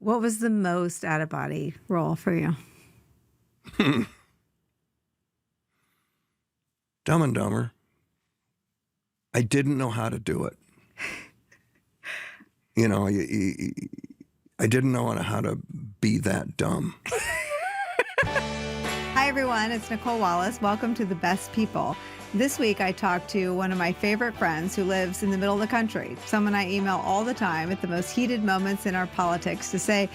What was the most out of body role for you? Dumb and Dumber. I didn't know how to do it. You know, I didn't know how to be that dumb. Hi, everyone. It's Nicole Wallace. Welcome to The Best People. This week, I talked to one of my favorite friends who lives in the middle of the country, someone I email all the time at the most heated moments in our politics to say,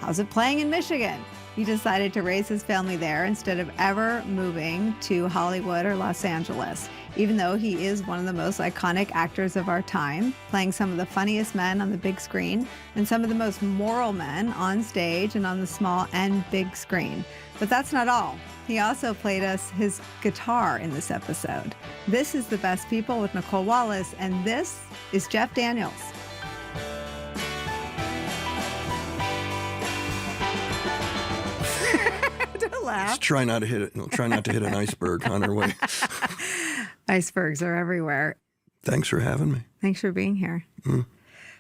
how's it playing in Michigan? He decided to raise his family there instead of ever moving to Hollywood or Los Angeles, even though he is one of the most iconic actors of our time, playing some of the funniest men on the big screen and some of the most moral men on stage and on the small and big screen. But that's not all. He also played us his guitar in this episode. This is The Best People with Nicole Wallace, and this is Jeff Daniels. Don't laugh. Just try not to hit it. Try not to hit an iceberg on our way. Icebergs are everywhere. Thanks for having me. Thanks for being here.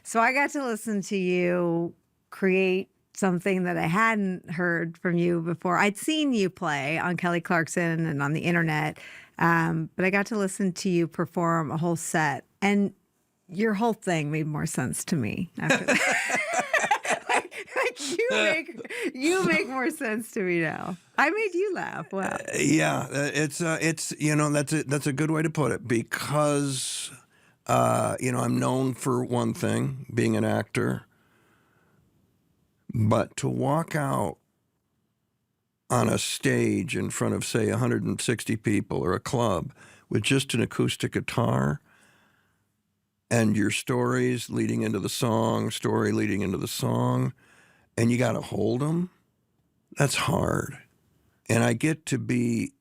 So I got to listen to you create something that I hadn't heard from you before. I'd seen you play on Kelly Clarkson and on the internet, but I got to listen to you perform a whole set, and your whole thing made more sense to me after that. You make more sense to me now. I made you laugh. Wow. Yeah, it's you know, that's a good way to put it, because you know, I'm known for one thing, being an actor. But to walk out on a stage in front of, say, 160 people or a club with just an acoustic guitar and your stories leading into the song, story leading into the song, and you got to hold them, that's hard. And I get to be,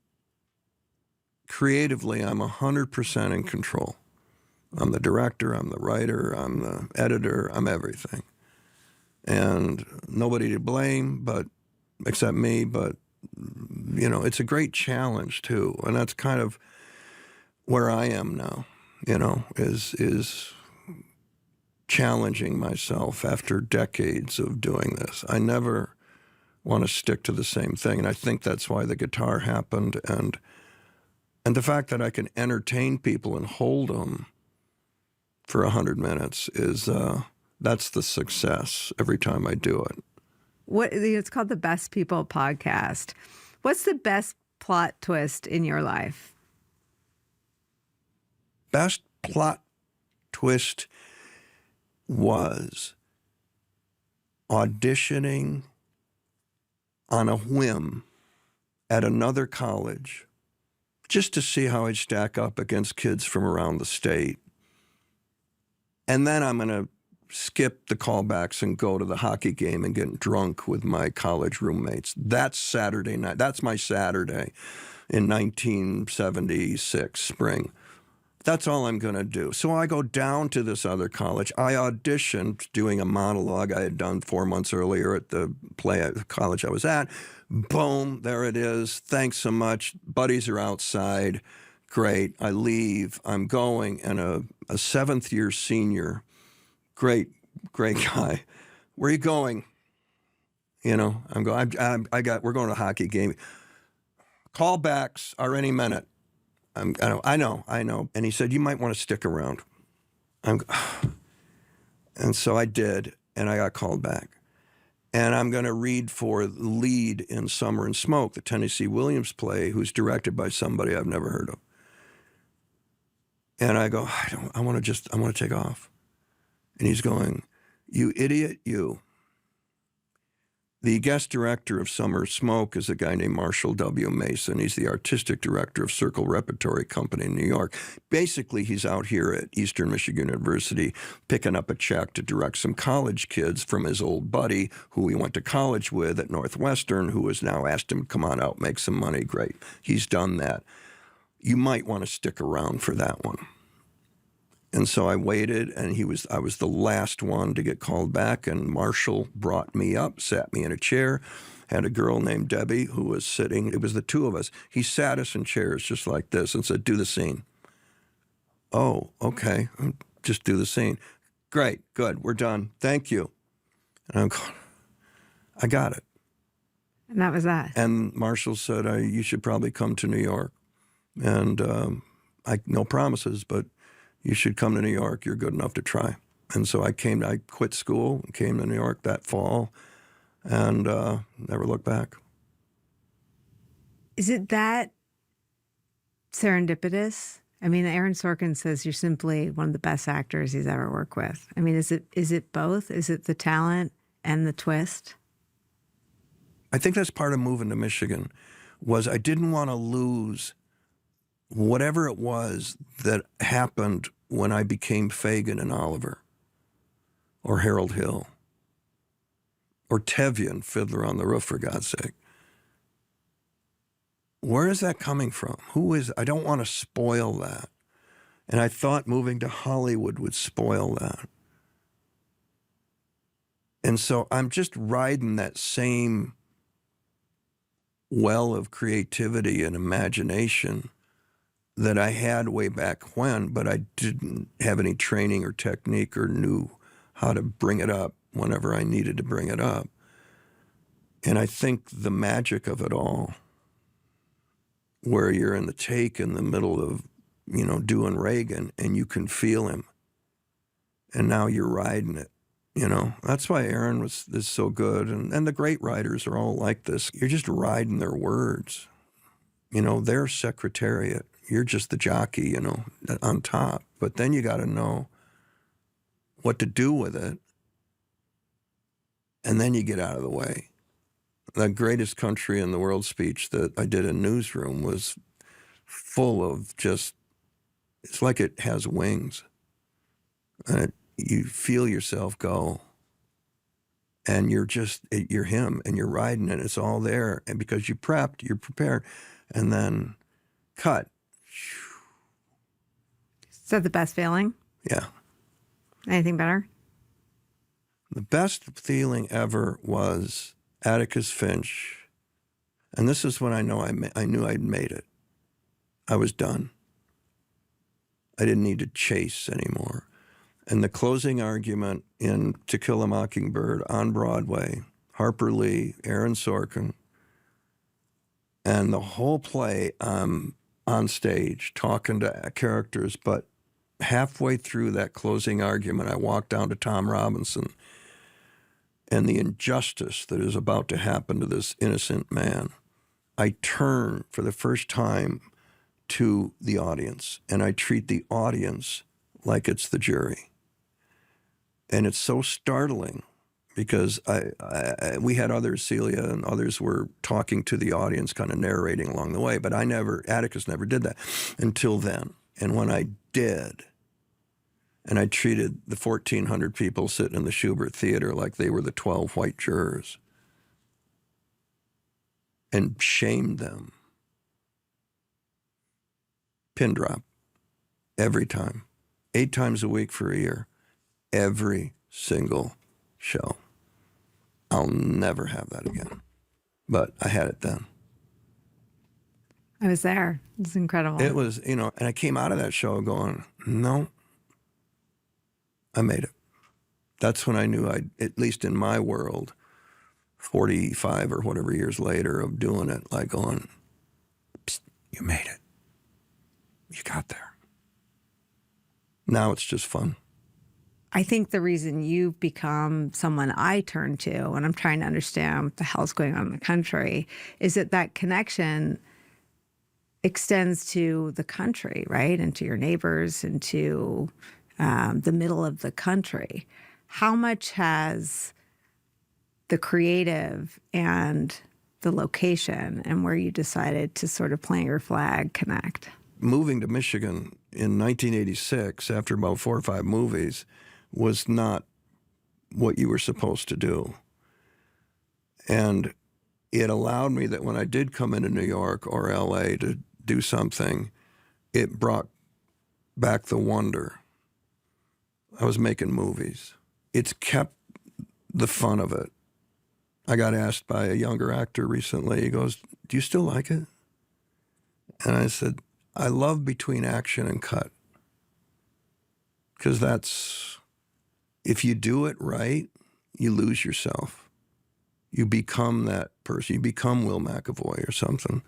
creatively, I'm 100% in control. I'm the director, I'm the writer, I'm the editor, I'm everything. And nobody to blame but except me, but you know, it's a great challenge too. And that's kind of where I am now, you know, is challenging myself after decades of doing this. I never want to stick to the same thing. And I think that's why the guitar happened. And the fact that I can entertain people and hold them for 100 minutes is, that's the success every time I do it. It's called The Best People Podcast. What's the best plot twist in your life? Best plot twist was auditioning on a whim at another college just to see how I'd stack up against kids from around the state. And then I'm going to skip the callbacks and go to the hockey game and get drunk with my college roommates. That's Saturday night. That's my Saturday in 1976 spring. That's all I'm going to do. So I go down to this other college. I auditioned doing a monologue I had done 4 months earlier at the play at the college I was at. Boom, there it is. Thanks so much. Buddies are outside. Great. I leave. I'm going, and a seventh-year senior, great guy. Where are you going? You know, I'm going. We're going to a hockey game. Callbacks are any minute. I know. And he said, you might want to stick around. And so I did, and I got called back. And I'm going to read for the lead in Summer and Smoke, the Tennessee Williams play, who's directed by somebody I've never heard of. And I go, I want to take off. And he's going, you idiot, you. The guest director of Summer and Smoke is a guy named Marshall W. Mason. He's the artistic director of Circle Repertory Company in New York. Basically, he's out here at Eastern Michigan University picking up a check to direct some college kids from his old buddy who he went to college with at Northwestern, who has now asked him to come on out, make some money. Great. He's done that. You might want to stick around for that one. And so I waited, and I was the last one to get called back, and Marshall brought me up, sat me in a chair, had a girl named Debbie who was sitting. It was the two of us. He sat us in chairs just like this and said, do the scene. Oh, okay. Just do the scene. Great, good, we're done. Thank you. And I'm going, I got it. And that was that. And Marshall said, you should probably come to New York. And no promises, but you should come to New York. You're good enough to try. And so I quit school and came to New York that fall and never looked back. Is it that serendipitous? I mean, Aaron Sorkin says you're simply one of the best actors he's ever worked with. I mean, is it both? Is it the talent and the twist? I think that's part of moving to Michigan was I didn't want to lose whatever it was that happened when I became Fagin and Oliver or Harold Hill or Tevye, Fiddler on the Roof, for God's sake. Where is that coming from? I don't want to spoil that. And I thought moving to Hollywood would spoil that. And so I'm just riding that same well of creativity and imagination that I had way back when, but I didn't have any training or technique or knew how to bring it up whenever I needed to bring it up. And I think the magic of it all, where you're in the take in the middle of, doing Reagan and you can feel him. And now you're riding it, That's why Aaron is so good. And the great writers are all like this. You're just riding their words. Their secretariat. You're just the jockey, on top. But then you got to know what to do with it. And then you get out of the way. The greatest country in the world speech that I did in Newsroom was full of it's like it has wings. And you feel yourself go. And you're him and you're riding it. It's all there. And because you prepped, you're prepared. And then cut. Is that the best feeling? Yeah. Anything better? The best feeling ever was Atticus Finch. And this is when I knew I'd made it. I was done. I didn't need to chase anymore. And the closing argument in To Kill a Mockingbird on Broadway, Harper Lee, Aaron Sorkin, and the whole play on stage talking to characters. But halfway through that closing argument, I walked down to Tom Robinson and the injustice that is about to happen to this innocent man. I turn for the first time to the audience, and I treat the audience like it's the jury. And it's so startling because we had others, Celia and others were talking to the audience, kind of narrating along the way, but Atticus never did that until then. And when I did, and I treated the 1,400 people sitting in the Shubert Theater like they were the 12 white jurors and shamed them. Pin drop. Every time. 8 times a week for a year. Every single show. I'll never have that again. But I had it then. I was there. It was incredible. It was, and I came out of that show going, no, I made it. That's when I knew at least in my world, 45 or whatever years later of doing it, like going, psst, you made it. You got there. Now it's just fun. I think the reason you've become someone I turn to when I'm trying to understand what the hell's going on in the country is that connection extends to the country, right? And to your neighbors and to the middle of the country. How much has the creative and the location and where you decided to sort of plant your flag connect? Moving to Michigan in 1986, after about 4 or 5 movies, was not what you were supposed to do. And it allowed me that when I did come into New York or LA to do something, it brought back the wonder. I was making movies. It's kept the fun of it. I got asked by a younger actor recently, he goes, do you still like it? And I said, I love between action and cut. Because if you do it right, you lose yourself. You become that person. You become Will McAvoy or something.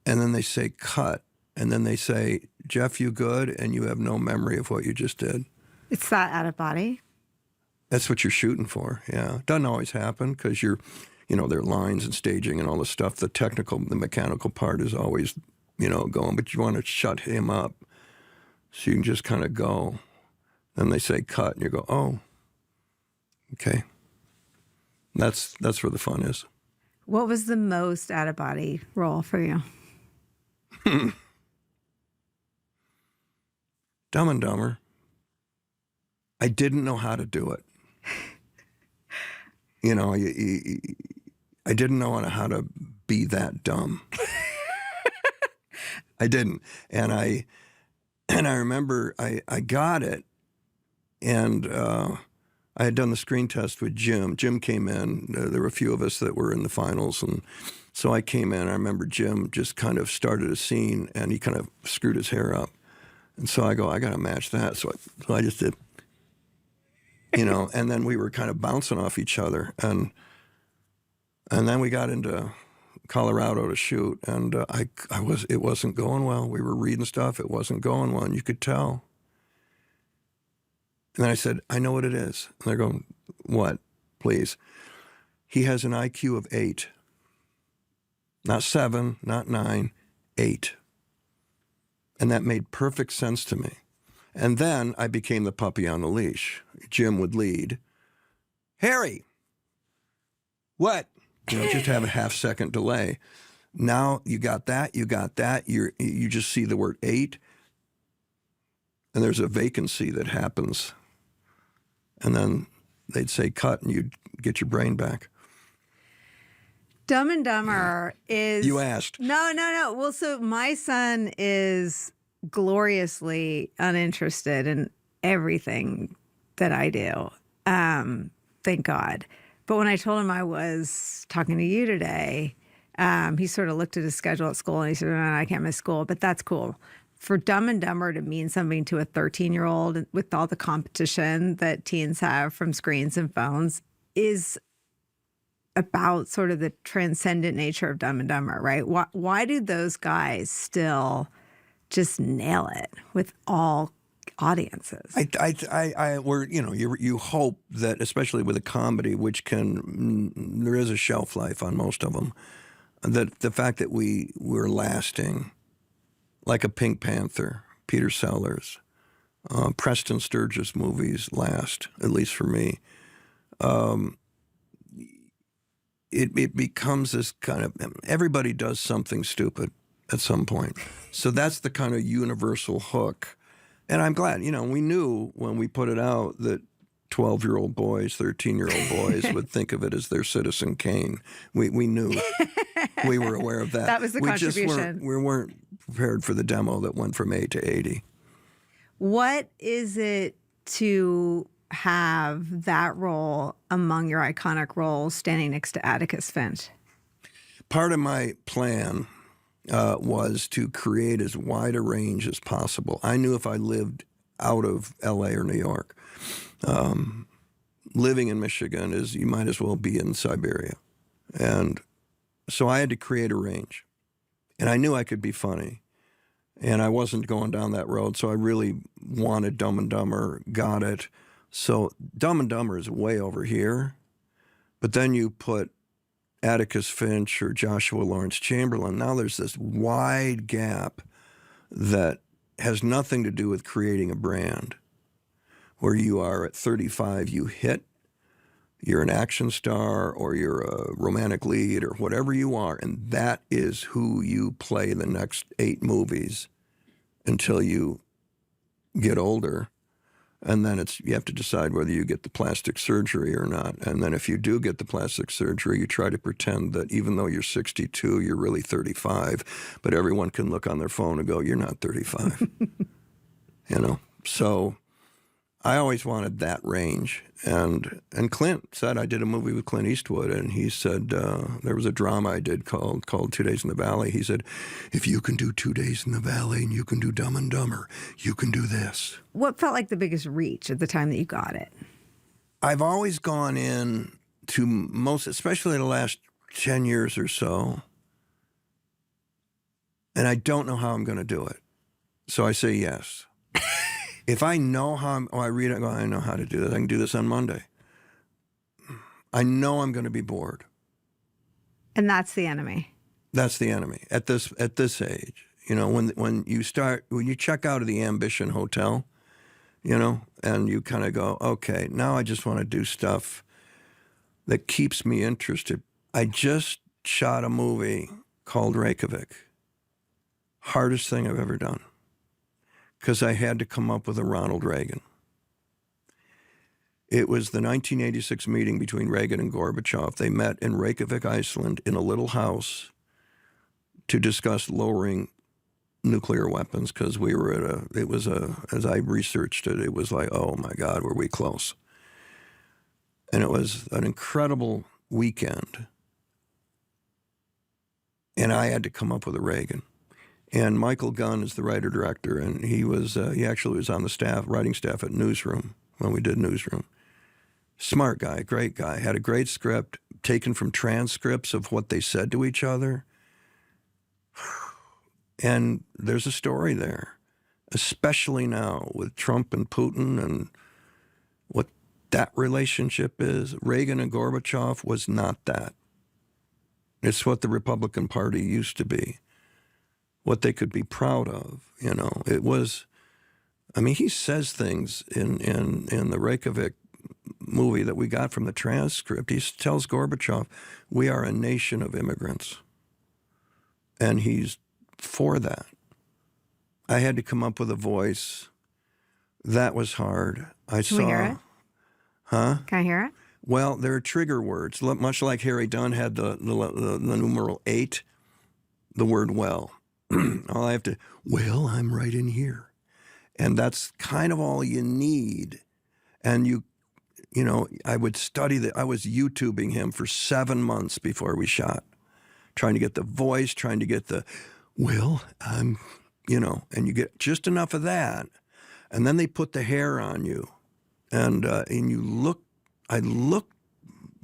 And then they say, cut. And then they say, Jeff, you good? And you have no memory of what you just did. It's that out of body. That's what you're shooting for, yeah. Doesn't always happen because there are lines and staging and all the stuff. The mechanical part is always, going. But you want to shut him up so you can just kind of go. Then they say cut, and you go, oh, okay. That's where the fun is. What was the most out of body role for you? Dumb and Dumber. I didn't know how to do it. I didn't know how to be that dumb. I didn't. And I remember I got it, and I had done the screen test with Jim. Jim came in. There were a few of us that were in the finals, and so I came in. I remember Jim just kind of started a scene, and he kind of screwed his hair up. And so I go, I got to match that. So I just did, and then we were kind of bouncing off each other. And then we got into Colorado to shoot, and it wasn't going well. We were reading stuff. It wasn't going well, and you could tell. And then I said, I know what it is. And they're going, what, please? He has an IQ of 8. Not 7, not 9, 8. And that made perfect sense to me. And then I became the puppy on the leash. Jim would lead. Harry! What? Just have a half-second delay. Now you got that. You just see the word 8, and there's a vacancy that happens. And then they'd say cut, and you'd get your brain back. Dumb and Dumber is... You asked. No. Well, so my son is gloriously uninterested in everything that I do. Thank God. But when I told him I was talking to you today, he sort of looked at his schedule at school and he said, no, I can't miss school, but that's cool. For Dumb and Dumber to mean something to a 13-year-old with all the competition that teens have from screens and phones is about sort of the transcendent nature of Dumb and Dumber, right? Why do those guys still just nail it with all audiences? You hope that, especially with a comedy, which there is a shelf life on most of them, that the fact that we're lasting, like a Pink Panther, Peter Sellers, Preston Sturges movies last, at least for me. It becomes this kind of, everybody does something stupid at some point. So that's the kind of universal hook. And I'm glad, we knew when we put it out that 12-year-old boys, 13-year-old boys would think of it as their Citizen Kane. We knew. We were aware of that. That was the contribution. We weren't prepared for the demo that went from 8 to 80. What is it to have that role among your iconic roles standing next to Atticus Finch? Part of my plan was to create as wide a range as possible. I knew if I lived out of L.A. or New York, living in Michigan is, you might as well be in Siberia. And so I had to create a range. And I knew I could be funny. And I wasn't going down that road, so I really wanted Dumb and Dumber, got it. So Dumb and Dumber is way over here. But then you put Atticus Finch or Joshua Lawrence Chamberlain. Now there's this wide gap that has nothing to do with creating a brand. Where you are at 35, you hit, you're an action star or you're a romantic lead or whatever you are, and that is who you play the next 8 movies until you get older. And then you have to decide whether you get the plastic surgery or not. And then if you do get the plastic surgery, you try to pretend that even though you're 62, you're really 35. But everyone can look on their phone and go, you're not 35. So I always wanted that range. And Clint said, I did a movie with Clint Eastwood, and he said, there was a drama I did called 2 Days in the Valley. He said, if you can do 2 Days in the Valley and you can do Dumb and Dumber, you can do this. What felt like the biggest reach at the time that you got it? I've always gone in to most, especially the last 10 years or so. And I don't know how I'm going to do it. So I say yes. If I know how I read it, I go, I know how to do this. I can do this on Monday. I know I'm going to be bored. And that's the enemy. That's the enemy at this age. When you check out of the Ambition Hotel, and you kind of go, okay, now I just want to do stuff that keeps me interested. I just shot a movie called Reykjavik. Hardest thing I've ever done, because I had to come up with a Ronald Reagan. It was the 1986 meeting between Reagan and Gorbachev. They met in Reykjavik, Iceland, in a little house to discuss lowering nuclear weapons, because we were as I researched it, it was like, oh my God, were we close? And it was an incredible weekend. And I had to come up with a Reagan. And Michael Gunn is the writer-director, and he actually was on the writing staff at Newsroom when we did Newsroom. Smart guy, great guy, had a great script taken from transcripts of what they said to each other. And there's a story there, especially now with Trump and Putin and what that relationship is. Reagan and Gorbachev was not that. It's what the Republican Party used to be, what they could be proud of. It was, he says things in the Reykjavik movie that we got from the transcript. He tells Gorbachev, we are a nation of immigrants. And he's for that. I had to come up with a voice. That was hard. Can we hear it? Huh? Can I hear it? Well, there are trigger words, much like Harry Dunn had the numeral 8, the word well. All I have to, well, I'm right in here. And that's kind of all you need. And I would study that. I was YouTubing him for 7 months before we shot, trying to get the voice, trying to get the, well, and you get just enough of that. And then they put the hair on you. And I looked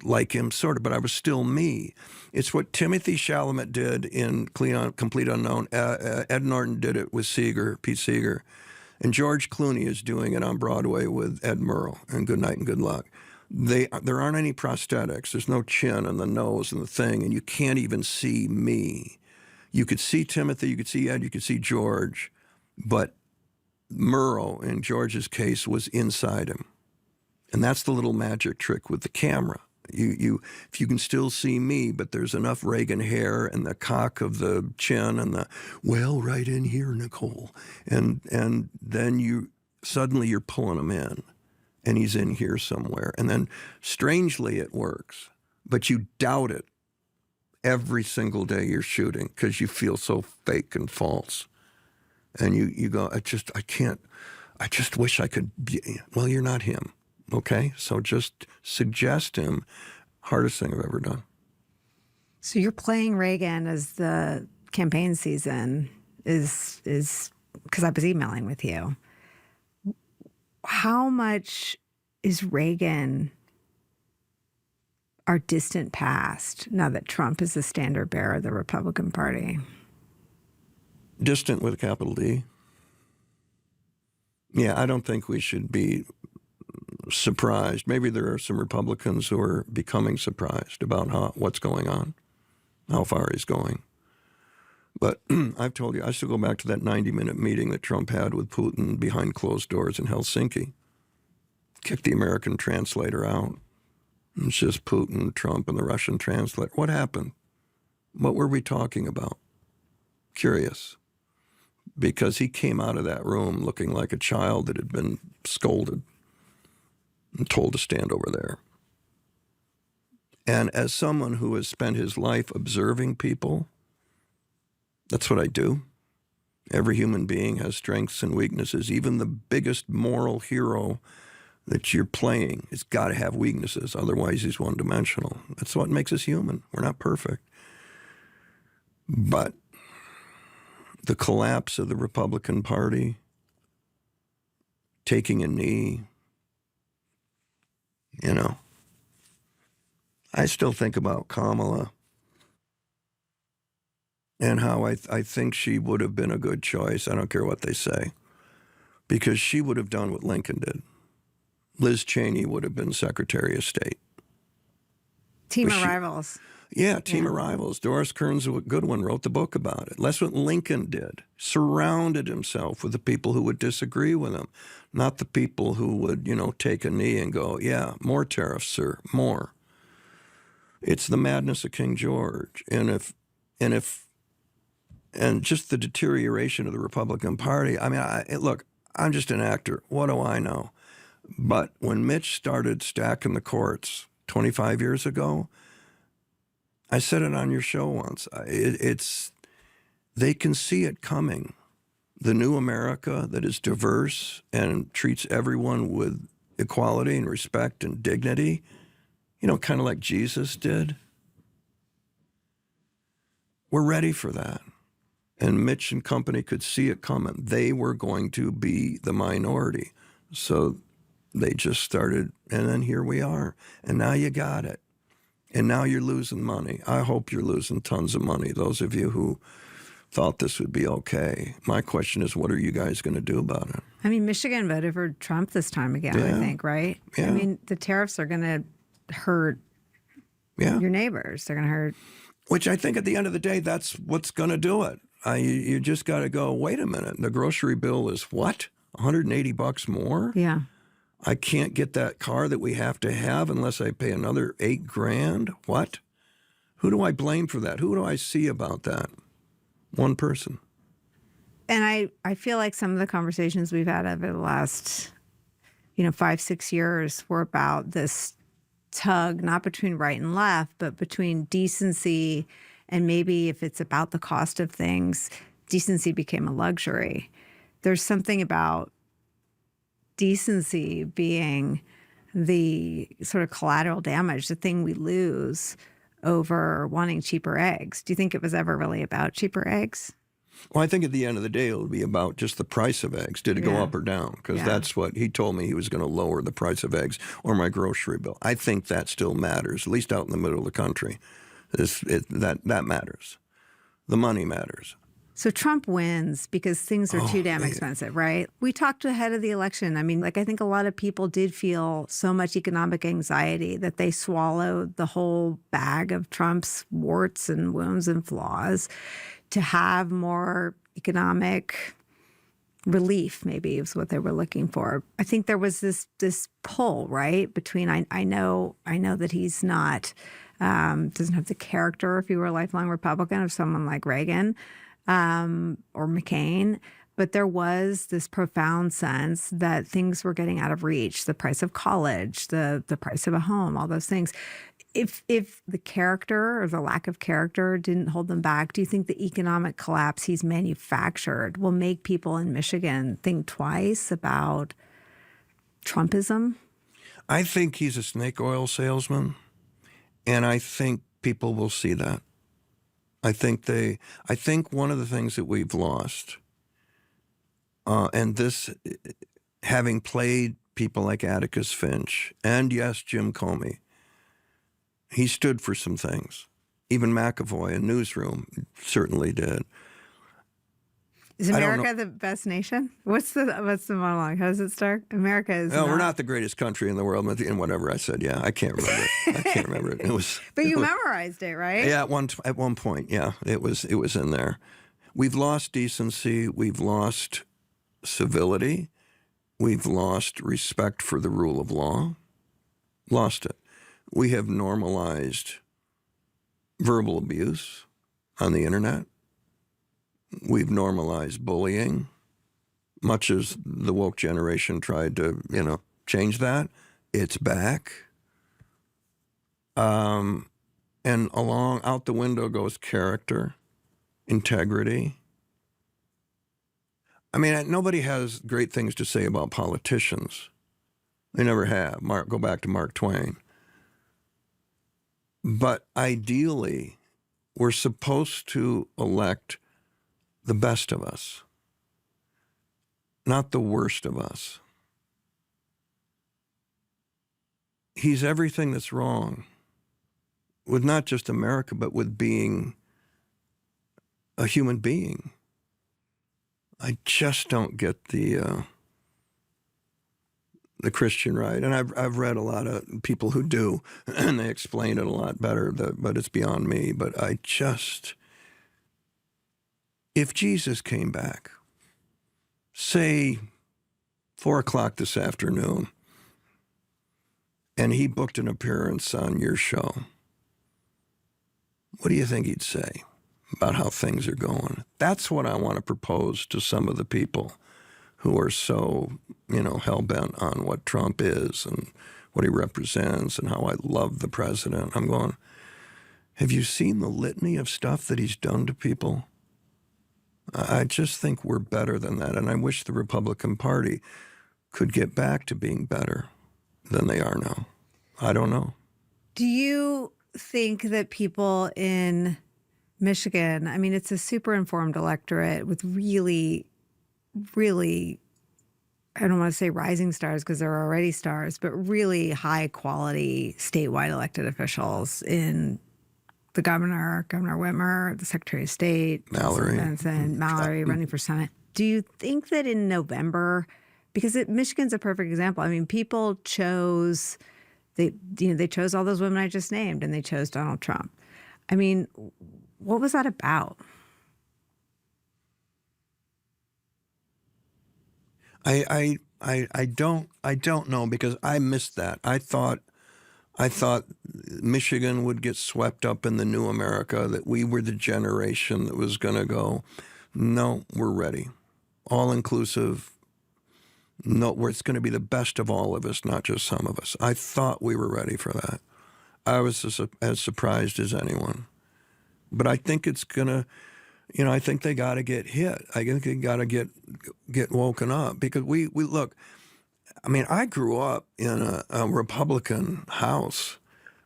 like him, sort of, but I was still me. It's what Timothy Chalamet did in Complete Unknown. Ed Norton did it with Pete Seeger. And George Clooney is doing it on Broadway with Ed Murrow and Good Night and Good Luck. There aren't any prosthetics. There's no chin and the nose and the thing, and you can't even see me. You could see Timothy, you could see Ed, you could see George, but Murrow, in George's case, was inside him. And that's the little magic trick with the camera. If you can still see me, but there's enough Reagan hair and the cock of the chin and the, well, right in here, Nicole. And then suddenly you're pulling him in, and he's in here somewhere. And then strangely it works, but you doubt it every single day you're shooting because you feel so fake and false. And you go, I just wish I could be, well, you're not him. Okay, so just suggest him. Hardest thing I've ever done. So you're playing Reagan as the campaign season is because I was emailing with you. How much is Reagan our distant past now that Trump is the standard bearer of the Republican Party? Distant with a capital D. Yeah, I don't think we should be surprised. Maybe there are some Republicans who are becoming surprised about what's going on, how far he's going. But I've told you, I still go back to that 90-minute meeting that Trump had with Putin behind closed doors in Helsinki. Kicked the American translator out. It's just Putin, Trump, and the Russian translator. What happened? What were we talking about? Curious. Because he came out of that room looking like a child that had been scolded and told to stand over there. And as someone who has spent his life observing people, that's what I do. Every human being has strengths and weaknesses. Even the biggest moral hero that you're playing has got to have weaknesses. Otherwise, he's one-dimensional. That's what makes us human. We're not perfect. But the collapse of the Republican Party, taking a knee, I still think about Kamala and how I think she would have been a good choice. I don't care what they say, because she would have done what Lincoln did. Liz Cheney would have been Secretary of State. Team Was of she- Rivals. Yeah, Team of Rivals. Doris Kearns Goodwin wrote the book about it. That's what Lincoln did. Surrounded himself with the people who would disagree with him, not the people who would, take a knee and go, yeah, more tariffs, sir, more. It's the madness of King George. And just the deterioration of the Republican Party. I mean, look, I'm just an actor. What do I know? But when Mitch started stacking the courts 25 years ago, I said it on your show once. They can see it coming. The new America that is diverse and treats everyone with equality and respect and dignity, kind of like Jesus did. We're ready for that. And Mitch and company could see it coming. They were going to be the minority. So they just started, and then here we are. And now you got it. And now you're losing money. I hope you're losing tons of money, those of you who thought this would be okay. My question is, what are you guys going to do about it? I mean, Michigan voted for Trump this time again, I think, right? Yeah. I mean, the tariffs are going to hurt your neighbors. They're going to hurt. Which I think at the end of the day, that's what's going to do it. You just got to go, wait a minute. The grocery bill is what? $180 more? Yeah. I can't get that car that we have to have unless I pay another $8,000. What? Who do I blame for that? Who do I see about that? One person. And I feel like some of the conversations we've had over the last, 5-6 years were about this tug, not between right and left, but between decency and maybe if it's about the cost of things, decency became a luxury. There's something about decency being the sort of collateral damage, the thing we lose over wanting cheaper eggs. Do you think it was ever really about cheaper eggs? Well, I think at the end of the day, it'll be about just the price of eggs. Did it go up or down? Because that's what he told me. He was going to lower the price of eggs or my grocery bill. I think that still matters, at least out in the middle of the country. That matters. The money matters. So Trump wins because things are too damn expensive, right? We talked ahead of the election. I mean, I think a lot of people did feel so much economic anxiety that they swallowed the whole bag of Trump's warts and wounds and flaws to have more economic relief, maybe is what they were looking for. I think there was this pull, right, between I know that he's not doesn't have the character, if he were a lifelong Republican, of someone like Reagan or McCain, but there was this profound sense that things were getting out of reach. The price of college, the price of a home, all those things. If the character or the lack of character didn't hold them back, do you think the economic collapse he's manufactured will make people in Michigan think twice about Trumpism? I think he's a snake oil salesman, and I think people will see that. I think one of the things that we've lost, and this, having played people like Atticus Finch and, yes, Jim Comey, he stood for some things. Even McAvoy in Newsroom certainly did. Is America the best nation? What's the monologue? How does it start? America is. No, we're not the greatest country in the world. And whatever I said, I can't remember it. I can't remember it. It was. But you memorized it, right? Yeah, at one point, it was in there. We've lost decency. We've lost civility. We've lost respect for the rule of law. Lost it. We have normalized verbal abuse on the internet. We've normalized bullying, much as the woke generation tried to, change that. It's back. And out the window goes character, integrity. I mean, nobody has great things to say about politicians. They never have. Go back to Mark Twain. But ideally, we're supposed to elect the best of us, not the worst of us. He's everything that's wrong. not just America, but with being a human being. I just don't get the Christian right, and I've read a lot of people who do, and they explain it a lot better. But it's beyond me. But if Jesus came back, say 4:00 this afternoon, and he booked an appearance on your show, what do you think he'd say about how things are going? That's what I want to propose to some of the people who are so, hell-bent on what Trump is and what he represents and how I love the president. I'm going, have you seen the litany of stuff that he's done to people? I just think we're better than that, and I wish the Republican Party could get back to being better than they are now. I don't know. Do you think that people in Michigan, I mean, it's a super informed electorate with really, really, I don't want to say rising stars because they're already stars, but really high quality statewide elected officials in the Governor Whitmer, the Secretary of State, Mallory, Mallory running for Senate. Do you think that in November, because Michigan's a perfect example. I mean, people chose, they chose all those women I just named, and they chose Donald Trump. I mean, what was that about? I don't know, because I missed that. I thought Michigan would get swept up in the new America, that we were the generation that was going to go, no, we're ready. All inclusive. No, where it's going to be the best of all of us, not just some of us. I thought we were ready for that. I was as surprised as anyone. But I think it's going to, I think they got to get hit. I think they got to get woken up, because we look, I mean, I grew up in a Republican house.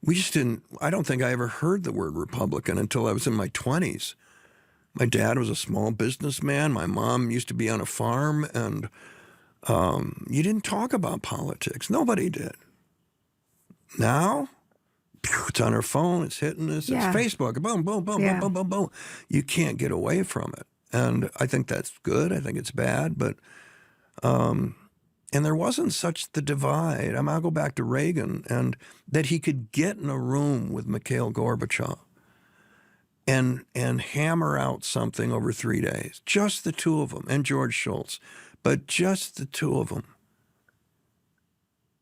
We just didn't, I don't think I ever heard the word Republican until I was in my 20s. My dad was a small businessman. My mom used to be on a farm, and you didn't talk about politics. Nobody did. Now, it's on our phone. It's hitting us. Yeah. It's Facebook. Boom, boom, boom, boom, boom, boom, boom. You can't get away from it. And I think that's good. I think it's bad. But, and there wasn't such the divide. I'll go back to Reagan, and that he could get in a room with Mikhail Gorbachev and hammer out something over 3 days. Just the two of them, and George Shultz. But just the two of them.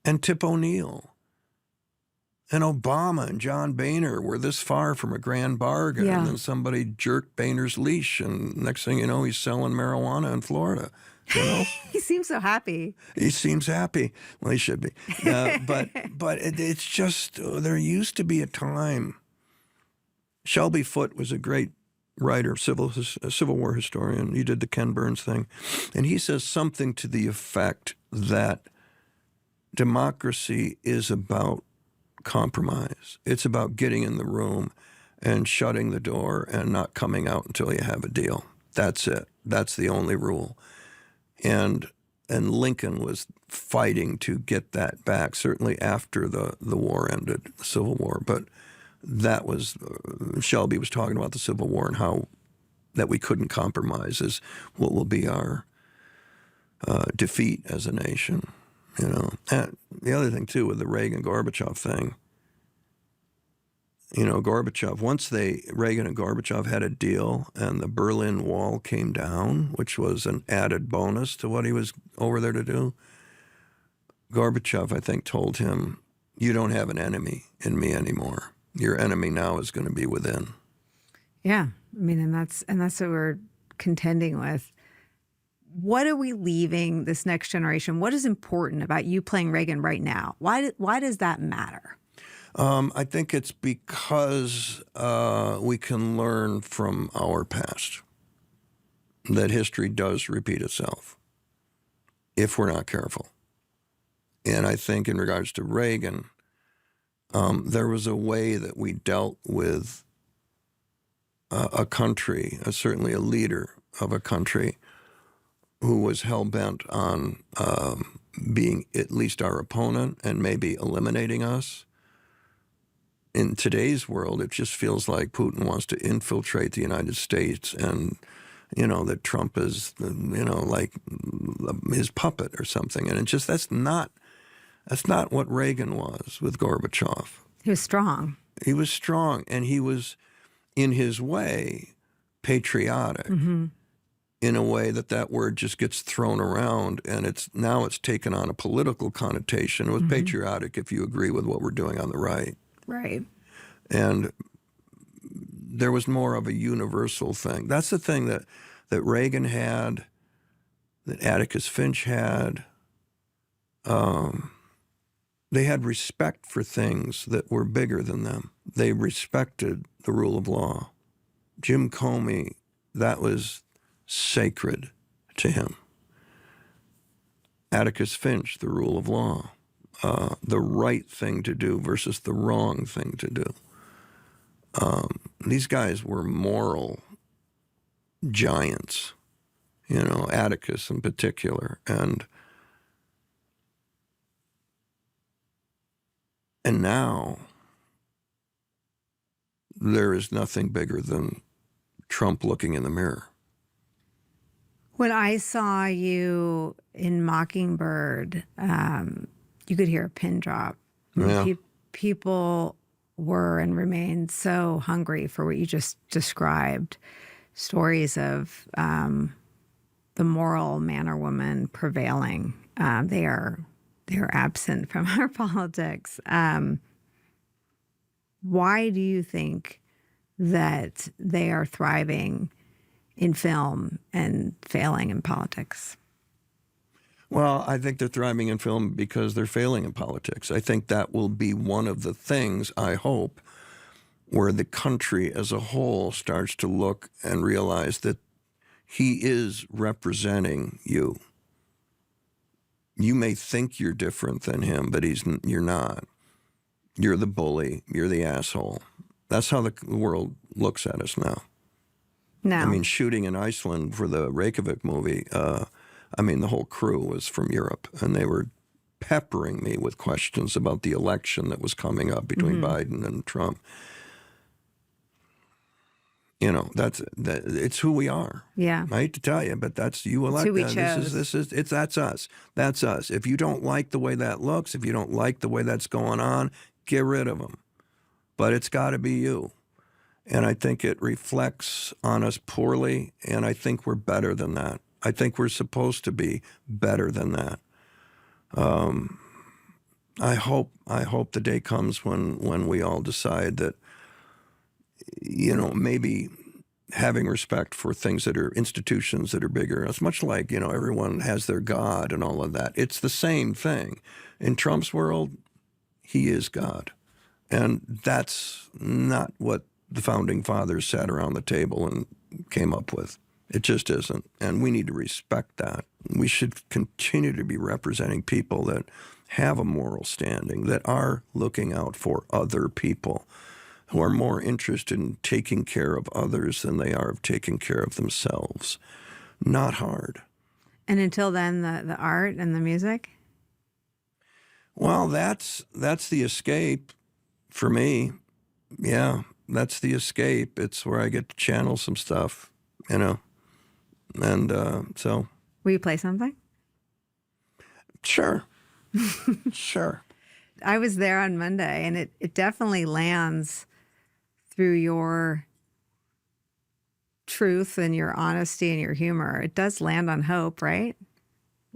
And Tip O'Neill. And Obama and John Boehner were this far from a grand bargain. Yeah. And then somebody jerked Boehner's leash, and next thing you know, he's selling marijuana in Florida. He seems so happy. He seems happy. Well, he should be. But it's just, there used to be a time. Shelby Foote was a great writer, Civil War historian. He did the Ken Burns thing. And he says something to the effect that democracy is about compromise. It's about getting in the room and shutting the door and not coming out until you have a deal. That's it. That's the only rule. And Lincoln was fighting to get that back, certainly after the war ended, the Civil War. But that was, Shelby was talking about the Civil War and how that we couldn't compromise is what will be our defeat as a nation. And the other thing, too, with the Reagan-Gorbachev thing, Gorbachev, once Reagan and Gorbachev had a deal and the Berlin Wall came down, which was an added bonus to what he was over there to do, Gorbachev, I think, told him, you don't have an enemy in me anymore. Your enemy now is going to be within. Yeah. I mean, and that's what we're contending with. What are we leaving this next generation? What is important about you playing Reagan right now? Why does that matter? I think it's because we can learn from our past, that history does repeat itself if we're not careful. And I think in regards to Reagan, there was a way that we dealt with a country, certainly a leader of a country, who was hell-bent on being at least our opponent and maybe eliminating us. in today's world, it just feels like Putin wants to infiltrate the United States, and that Trump is like his puppet or something. And that's not what Reagan was with Gorbachev. He was strong. He was strong, and he was, in his way, patriotic. In a way that word just gets thrown around, and it's taken on a political connotation. It was patriotic if you agree with what we're doing on the right. Right. And there was more of a universal thing. That's the thing that Reagan had, that Atticus Finch had. They had respect for things that were bigger than them. They respected the rule of law. Jim Comey, that was sacred to him. Atticus Finch, the rule of law, the right thing to do versus the wrong thing to do. These guys were moral giants, Atticus in particular. And now there is nothing bigger than Trump looking in the mirror. When I saw you in Mockingbird, you could hear a pin drop. Yeah. People were and remain so hungry for what you just described. Stories of the moral man or woman prevailing. They are absent from our politics. Why do you think that they are thriving in film and failing in politics? Well, I think they're thriving in film because they're failing in politics. I think that will be one of the things, I hope, where the country as a whole starts to look and realize that he is representing you. You may think you're different than him, but you're not. You're the bully. You're the asshole. That's how the world looks at us now. No. I mean, shooting in Iceland for the Reykjavik movie, the whole crew was from Europe, and they were peppering me with questions about the election that was coming up between Biden and Trump. It's who we are. Yeah. I hate to tell you, but that's you elect. It's who we chose. That's us. That's us. If you don't like the way that looks, if you don't like the way that's going on, get rid of them. But it's got to be you. And I think it reflects on us poorly, and I think we're better than that. I think we're supposed to be better than that. I hope the day comes when we all decide that, maybe having respect for things that are institutions that are bigger. It's much like, everyone has their God and all of that. It's the same thing. In Trump's world, he is God. And that's not what the founding fathers sat around the table and came up with. It just isn't. And we need to respect that. We should continue to be representing people that have a moral standing, that are looking out for other people, who are more interested in taking care of others than they are of taking care of themselves. Not hard. And until then, the art and the music? Well, that's the escape for me. Yeah, that's the escape. It's where I get to channel some stuff, And so. Will you play something? Sure. Sure. I was there on Monday, and it definitely lands through your truth and your honesty and your humor. It does land on hope, right?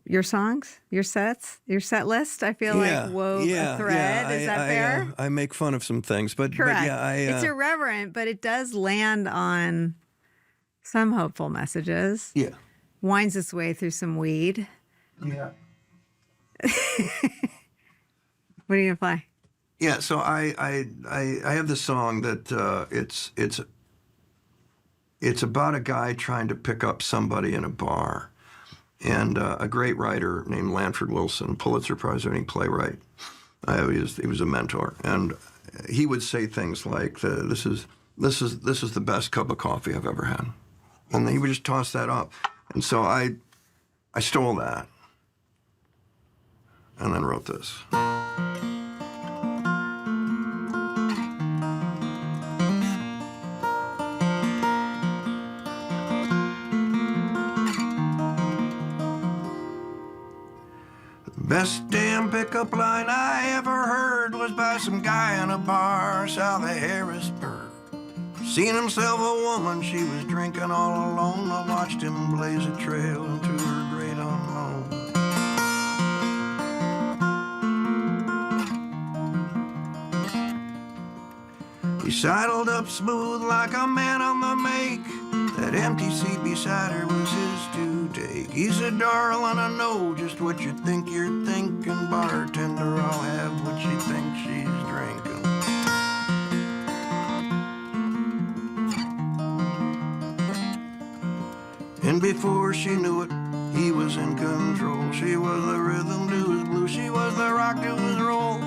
Your songs, your set list, I feel like wove a thread. Is that fair? I make fun of some things, but correct. But yeah, it's irreverent, but it does land on some hopeful messages. Yeah. Winds its way through some weed. Yeah. What are you gonna play? Yeah, so I have this song that it's about a guy trying to pick up somebody in a bar, and a great writer named Lanford Wilson, Pulitzer Prize-winning playwright. He was a mentor, and he would say things like, "This is the best cup of coffee I've ever had," and he would just toss that up, and so I stole that, and then wrote this. Best damn pickup line I ever heard was by some guy in a bar south of Harrisburg. Seen himself a woman, she was drinking all alone. I watched him blaze a trail into her great unknown. He sidled up smooth like a man on the make. That empty seat beside her was his to take. He said, darling, I know just what you think you're thinking. Bartender, I'll have what she thinks she's drinking. And before she knew it, he was in control. She was the rhythm to his blues, she was the rock to his roll.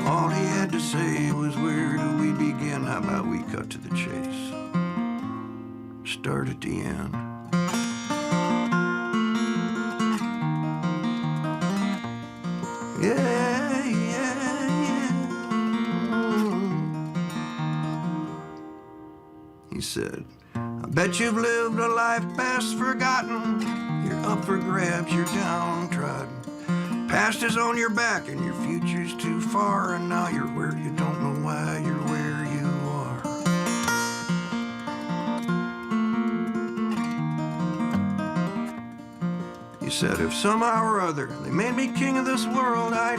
All he had to say was, where do we begin? How about we cut to the chase? Start at the end. Yeah, yeah, yeah. He said, I bet you've lived a life best forgotten. You're up for grabs, you're downtrodden. Past is on your back and your future's too far. And now you're where you don't know why you're where you are. He said, if somehow or other they made me king of this world, I'd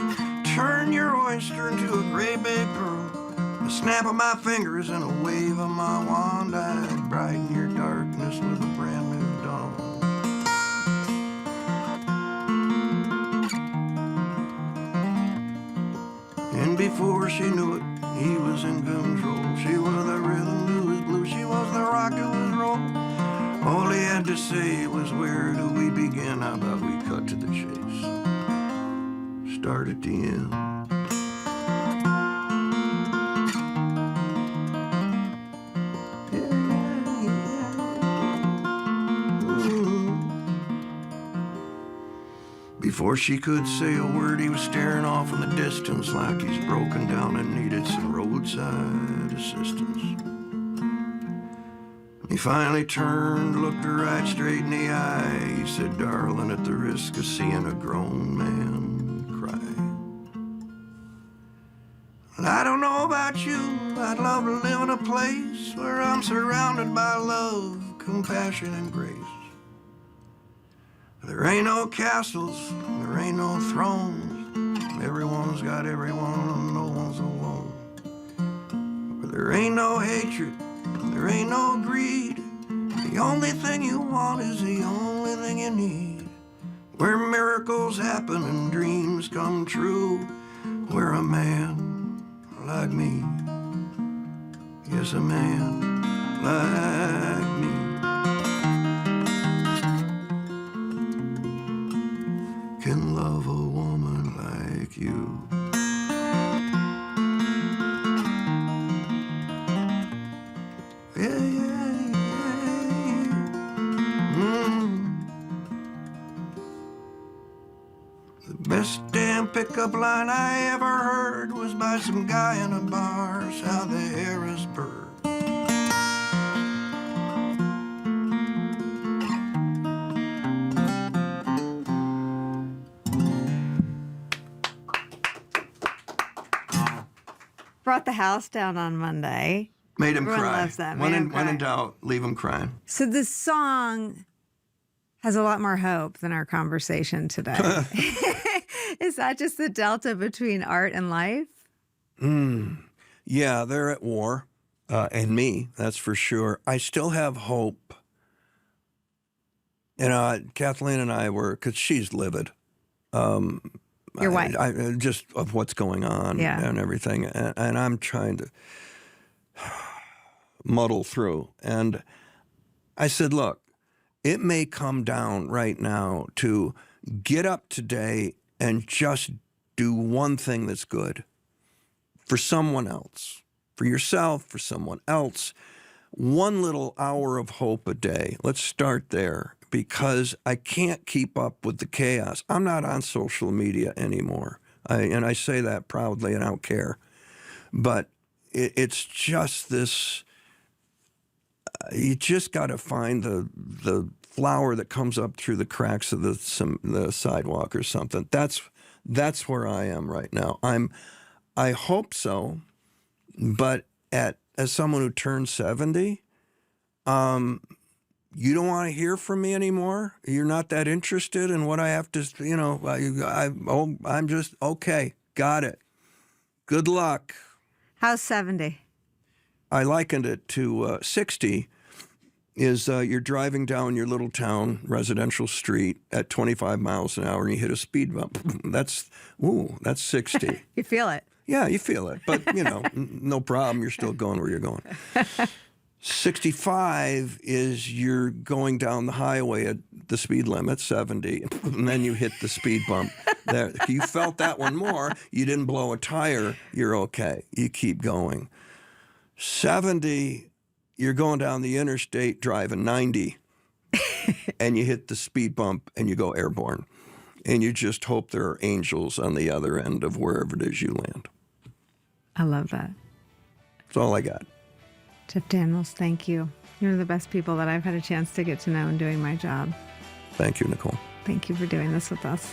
turn your oyster into a gray bay pearl. A snap of my fingers and a wave of my wand, I'd brighten your darkness with a brand new dawn. And before she knew it, he was in control. She was the rhythm to his blues, she was the rock to his roll. All he had to say was, where do we begin? How about we cut to the chase? Start at the end. Before she could say a word, he was staring off in the distance like he's broken down and needed some roadside assistance. He finally turned, looked her right straight in the eye. He said, darling, at the risk of seeing a grown man cry, well, I don't know about you, I'd love to live in a place where I'm surrounded by love, compassion, and grace. There ain't no castles, there ain't no thrones. Everyone's got everyone and no one's alone. Where there ain't no hatred, there ain't no greed. The only thing you want is the only thing you need. Where miracles happen and dreams come true. Where a man like me, yes, a man like me, can love a woman like you. Yeah, yeah, yeah. The best damn pickup line I ever heard was by some guy in a bar south of Harrisburg. Brought the house down on Monday. Made him Everyone cry. loves that. When Made him in cry. doubt, leave him crying. So this song has a lot more hope than our conversation today. Is that just the delta between art and life? Yeah, they're at war, and me, that's for sure. I still have hope. You know, Kathleen and I were, because she's livid. Your wife. Just of what's going on and everything. And I'm trying to muddle through. And I said, look, it may come down right now to get up today and just do one thing that's good for someone else, for yourself, for someone else. One little hour of hope a day. Let's start there, because I can't keep up with the chaos. I'm not on social media anymore. And I say that proudly, and I don't care. But it's just this, you just got to find the flower that comes up through the cracks of the sidewalk or something. That's That's where I am right now. I hope so, but as someone who turned 70, you don't want to hear from me anymore. You're not that interested in what I have to, I'm just, okay, got it. Good luck. How's 70? I likened it to 60 is you're driving down your little town residential street at 25 miles an hour and you hit a speed bump. That's 60. You feel it. Yeah, you feel it. But, no problem. You're still going where you're going. 65 is you're going down the highway at the speed limit, 70, and then you hit the speed bump. There, you felt that one more. You didn't blow a tire. You're okay. You keep going. 70, you're going down the interstate driving 90, and you hit the speed bump and you go airborne. And you just hope there are angels on the other end of wherever it is you land. I love that. That's all I got. Jeff Daniels, thank you. You're the best people that I've had a chance to get to know in doing my job. Thank you, Nicole. Thank you for doing this with us.